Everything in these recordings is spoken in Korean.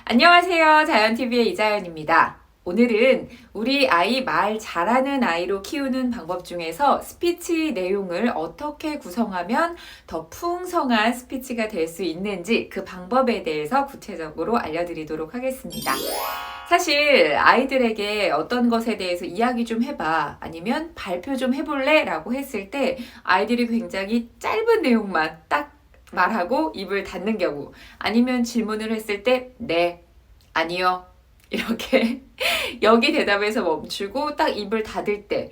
안녕하세요. 자연TV의 이자연입니다. 오늘은 우리 아이 말 잘하는 아이로 키우는 방법 중에서 스피치 내용을 어떻게 구성하면 더 풍성한 스피치가 될 수 있는지 그 방법에 대해서 구체적으로 알려드리도록 하겠습니다. 사실 아이들에게 어떤 것에 대해서 이야기 좀 해봐 아니면 발표 좀 해볼래? 라고 했을 때 아이들이 굉장히 짧은 내용만 딱 말하고 입을 닫는 경우, 아니면 질문을 했을 때 네, 아니요, 이렇게 여기 대답에서 멈추고 딱 입을 닫을 때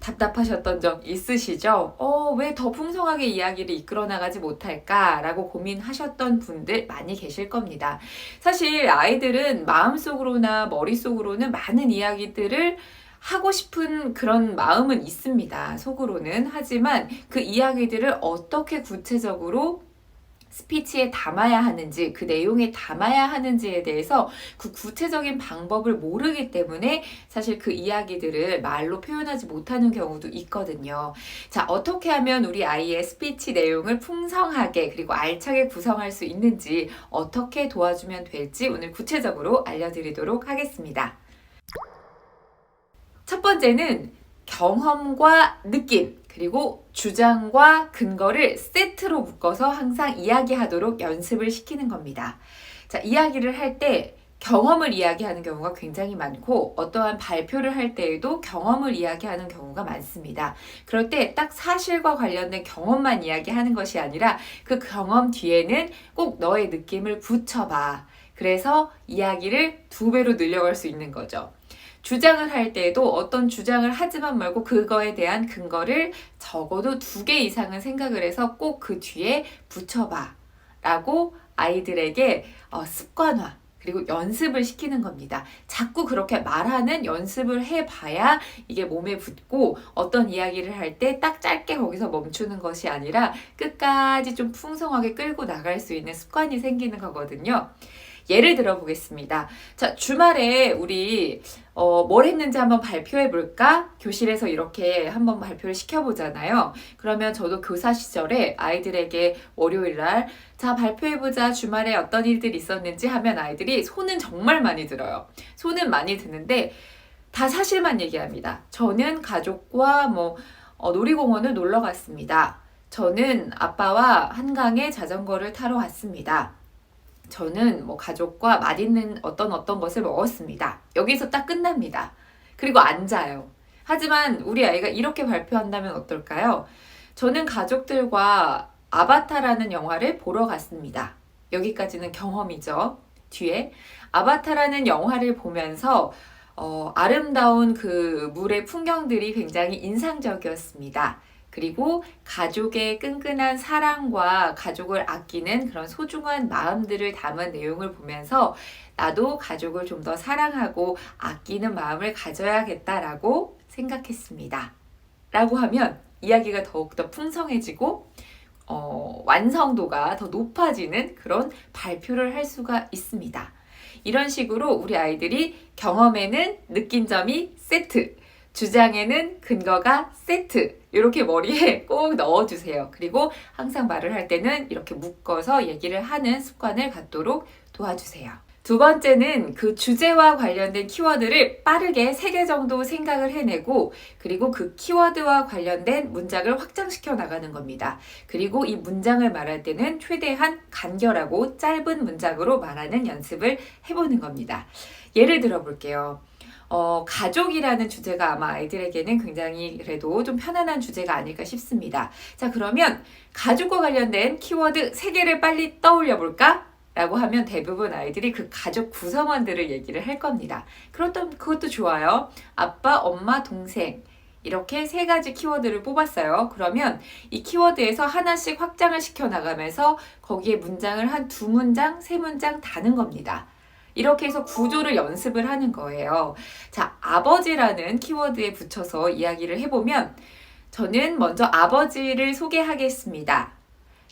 답답하셨던 적 있으시죠? 왜 더 풍성하게 이야기를 이끌어 나가지 못할까? 라고 고민하셨던 분들 많이 계실 겁니다. 사실 아이들은 마음속으로나 머릿속으로는 많은 이야기들을 하고 싶은 그런 마음은 있습니다. 속으로는. 하지만 그 이야기들을 어떻게 구체적으로 스피치에 담아야 하는지, 그 내용에 담아야 하는지에 대해서 그 구체적인 방법을 모르기 때문에 사실 그 이야기들을 말로 표현하지 못하는 경우도 있거든요. 자, 어떻게 하면 우리 아이의 스피치 내용을 풍성하게 그리고 알차게 구성할 수 있는지, 어떻게 도와주면 될지 오늘 구체적으로 알려드리도록 하겠습니다. 첫 번째는 경험과 느낌, 그리고 주장과 근거를 세트로 묶어서 항상 이야기하도록 연습을 시키는 겁니다. 자, 이야기를 할 때 경험을 이야기하는 경우가 굉장히 많고, 어떠한 발표를 할 때에도 경험을 이야기하는 경우가 많습니다. 그럴 때 딱 사실과 관련된 경험만 이야기하는 것이 아니라 그 경험 뒤에는 꼭 너의 느낌을 붙여봐. 그래서 이야기를 2배로 늘려갈 수 있는 거죠. 주장을 할 때에도 어떤 주장을 하지만 말고 그거에 대한 근거를 적어도 2개 이상은 생각을 해서 꼭 그 뒤에 붙여봐 라고 아이들에게 습관화 그리고 연습을 시키는 겁니다. 자꾸 그렇게 말하는 연습을 해봐야 이게 몸에 붙고 어떤 이야기를 할 때 딱 짧게 거기서 멈추는 것이 아니라 끝까지 좀 풍성하게 끌고 나갈 수 있는 습관이 생기는 거거든요. 예를 들어 보겠습니다. 자, 주말에 우리 뭘 했는지 한번 발표해 볼까? 교실에서 이렇게 한번 발표를 시켜보잖아요. 그러면 저도 교사 시절에 아이들에게 월요일날 자, 발표해보자. 주말에 어떤 일들이 있었는지 하면 아이들이 손은 정말 많이 들어요. 손은 많이 드는데 다 사실만 얘기합니다. 저는 가족과 놀이공원을 놀러 갔습니다. 저는 아빠와 한강에 자전거를 타러 갔습니다. 저는 가족과 맛있는 어떤 것을 먹었습니다. 여기서 딱 끝납니다. 그리고 앉아요. 하지만 우리 아이가 이렇게 발표한다면 어떨까요? 저는 가족들과 아바타라는 영화를 보러 갔습니다. 여기까지는 경험이죠. 뒤에 아바타라는 영화를 보면서 아름다운 그 물의 풍경들이 굉장히 인상적이었습니다. 그리고 가족의 끈끈한 사랑과 가족을 아끼는 그런 소중한 마음들을 담은 내용을 보면서 나도 가족을 좀 더 사랑하고 아끼는 마음을 가져야겠다라고 생각했습니다. 라고 하면 이야기가 더욱더 풍성해지고 완성도가 더 높아지는 그런 발표를 할 수가 있습니다. 이런 식으로 우리 아이들이 경험에는 느낀 점이 세트, 주장에는 근거가 세트, 이렇게 머리에 꼭 넣어주세요. 그리고 항상 말을 할 때는 이렇게 묶어서 얘기를 하는 습관을 갖도록 도와주세요. 2번째는 그 주제와 관련된 키워드를 빠르게 3개 정도 생각을 해내고, 그리고 그 키워드와 관련된 문장을 확장시켜 나가는 겁니다. 그리고 이 문장을 말할 때는 최대한 간결하고 짧은 문장으로 말하는 연습을 해보는 겁니다. 예를 들어 볼게요. 가족이라는 주제가 아마 아이들에게는 굉장히 그래도 좀 편안한 주제가 아닐까 싶습니다. 자, 그러면 가족과 관련된 키워드 3개를 빨리 떠올려 볼까? 라고 하면 대부분 아이들이 그 가족 구성원들을 얘기를 할 겁니다. 그렇다면 그것도 좋아요. 아빠, 엄마, 동생. 이렇게 3가지 키워드를 뽑았어요. 그러면 이 키워드에서 하나씩 확장을 시켜 나가면서 거기에 문장을 한 2문장, 3문장 다는 겁니다. 이렇게 해서 구조를 연습을 하는 거예요. 자, 아버지라는 키워드에 붙여서 이야기를 해보면, 저는 먼저 아버지를 소개하겠습니다.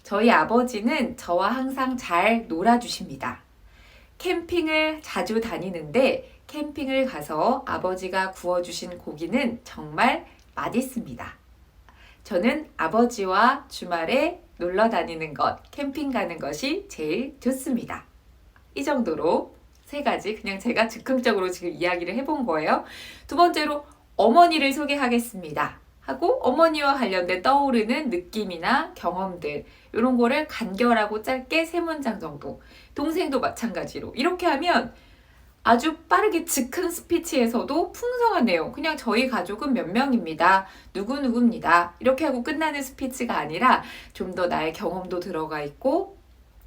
저희 아버지는 저와 항상 잘 놀아주십니다. 캠핑을 자주 다니는데 캠핑을 가서 아버지가 구워주신 고기는 정말 맛있습니다. 저는 아버지와 주말에 놀러 다니는 것, 캠핑 가는 것이 제일 좋습니다. 이 정도로 세 가지 그냥 제가 즉흥적으로 지금 이야기를 해본 거예요. 두 번째로 어머니를 소개하겠습니다 하고 어머니와 관련된 떠오르는 느낌이나 경험들 이런 거를 간결하고 짧게 3문장 정도. 동생도 마찬가지로 이렇게 하면 아주 빠르게 즉흥 스피치에서도 풍성한 내용, 그냥 저희 가족은 몇 명입니다. 누구누구입니다. 이렇게 하고 끝나는 스피치가 아니라 좀 더 나의 경험도 들어가 있고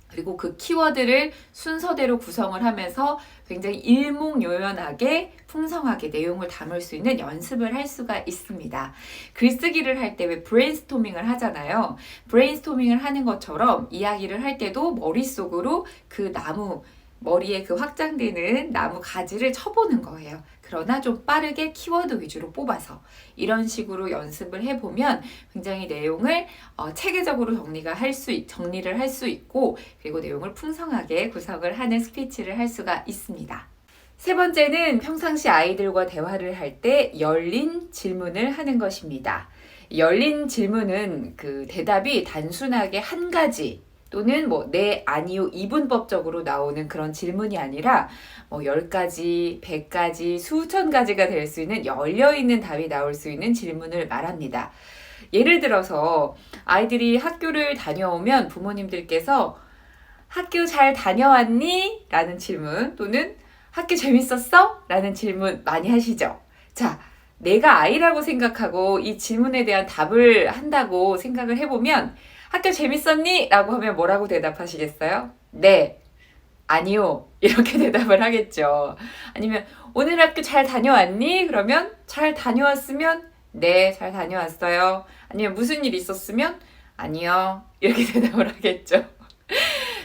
그리고 그 키워드를 순서대로 구성을 하면서 굉장히 일목요연하게 풍성하게 내용을 담을 수 있는 연습을 할 수가 있습니다. 글쓰기를 할 때 왜 브레인스토밍을 하잖아요. 브레인스토밍을 하는 것처럼 이야기를 할 때도 머릿속으로 그 나무, 머리에 그 확장되는 나무 가지를 쳐보는 거예요. 그러나 좀 빠르게 키워드 위주로 뽑아서 이런 식으로 연습을 해보면 굉장히 내용을 체계적으로 정리를 할 수 있고 그리고 내용을 풍성하게 구성을 하는 스피치를 할 수가 있습니다. 세 번째는 평상시 아이들과 대화를 할 때 열린 질문을 하는 것입니다. 열린 질문은 그 대답이 단순하게 한 가지 또는 네, 아니요, 이분법적으로 나오는 그런 질문이 아니라 10가지, 100가지, 수천 가지가 될 수 있는 열려있는 답이 나올 수 있는 질문을 말합니다. 예를 들어서 아이들이 학교를 다녀오면 부모님들께서 학교 잘 다녀왔니? 라는 질문 또는 학교 재밌었어? 라는 질문 많이 하시죠? 자, 내가 아이라고 생각하고 이 질문에 대한 답을 한다고 생각을 해보면 학교 재밌었니? 라고 하면 뭐라고 대답하시겠어요? 네, 아니요. 이렇게 대답을 하겠죠. 아니면 오늘 학교 잘 다녀왔니? 그러면 잘 다녀왔으면 네, 잘 다녀왔어요. 아니면 무슨 일 있었으면 아니요. 이렇게 대답을 하겠죠.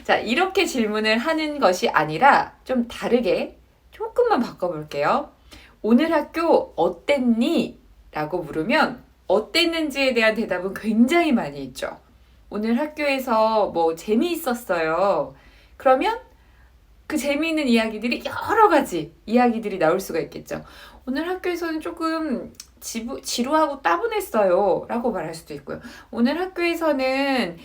자, 이렇게 질문을 하는 것이 아니라 좀 다르게 조금만 바꿔볼게요. 오늘 학교 어땠니? 라고 물으면 어땠는지에 대한 대답은 굉장히 많이 있죠. 오늘 학교에서 재미있었어요. 그러면 그 재미있는 이야기들이 여러 가지 이야기들이 나올 수가 있겠죠. 오늘 학교에서는 조금 지루하고 따분했어요. 라고 말할 수도 있고요. 오늘 학교에서는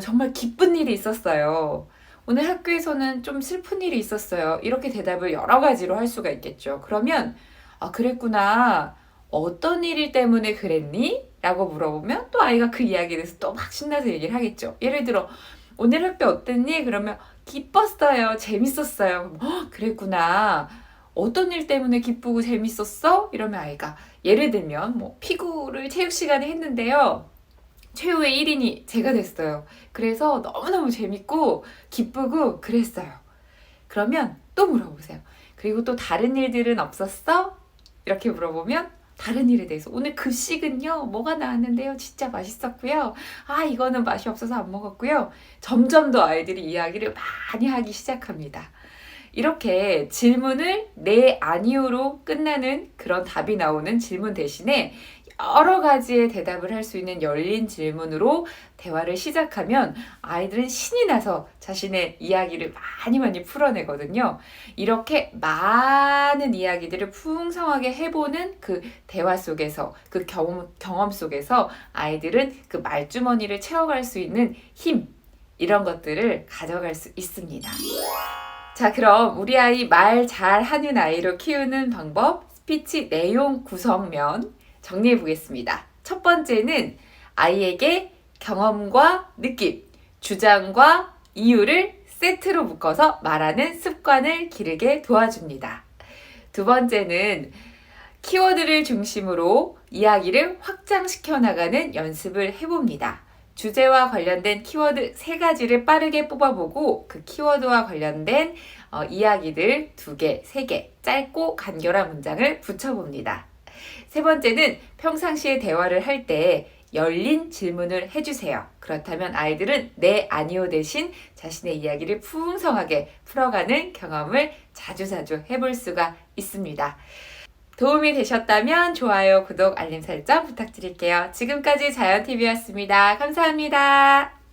정말 기쁜 일이 있었어요. 오늘 학교에서는 좀 슬픈 일이 있었어요. 이렇게 대답을 여러 가지로 할 수가 있겠죠. 그러면 그랬구나. 어떤 일 때문에 그랬니? 라고 물어보면 또 아이가 그 이야기에 대해서 또 막 신나서 얘기를 하겠죠. 예를 들어 오늘 학교 어땠니? 그러면 기뻤어요. 재밌었어요. 그랬구나. 어떤 일 때문에 기쁘고 재밌었어? 이러면 아이가 예를 들면 피구를 체육 시간에 했는데요. 최후의 1인이 제가 됐어요. 그래서 너무너무 재밌고 기쁘고 그랬어요. 그러면 또 물어보세요. 그리고 또 다른 일들은 없었어? 이렇게 물어보면 다른 일에 대해서 오늘 급식은요 뭐가 나왔는데요 진짜 맛있었고요. 이거는 맛이 없어서 안 먹었고요. 점점 더 아이들이 이야기를 많이 하기 시작합니다. 이렇게 질문을 네, 아니요로 끝나는 그런 답이 나오는 질문 대신에 여러 가지의 대답을 할 수 있는 열린 질문으로 대화를 시작하면 아이들은 신이 나서 자신의 이야기를 많이 풀어내거든요. 이렇게 많은 이야기들을 풍성하게 해보는 그 대화 속에서, 그 경험 속에서 아이들은 그 말주머니를 채워갈 수 있는 힘, 이런 것들을 가져갈 수 있습니다. 자, 그럼 우리 아이 말 잘하는 아이로 키우는 방법, 스피치 내용 구성면 정리해 보겠습니다. 첫 번째는 아이에게 경험과 느낌, 주장과 이유를 세트로 묶어서 말하는 습관을 기르게 도와줍니다. 두 번째는 키워드를 중심으로 이야기를 확장시켜 나가는 연습을 해봅니다. 주제와 관련된 키워드 3가지를 빠르게 뽑아보고 그 키워드와 관련된 이야기들 2개, 3개 짧고 간결한 문장을 붙여봅니다. 세 번째는 평상시에 대화를 할 때 열린 질문을 해주세요. 그렇다면 아이들은 네, 아니요 대신 자신의 이야기를 풍성하게 풀어가는 경험을 자주자주 해볼 수가 있습니다. 도움이 되셨다면 좋아요, 구독, 알림 설정 부탁드릴게요. 지금까지 자연TV였습니다. 감사합니다.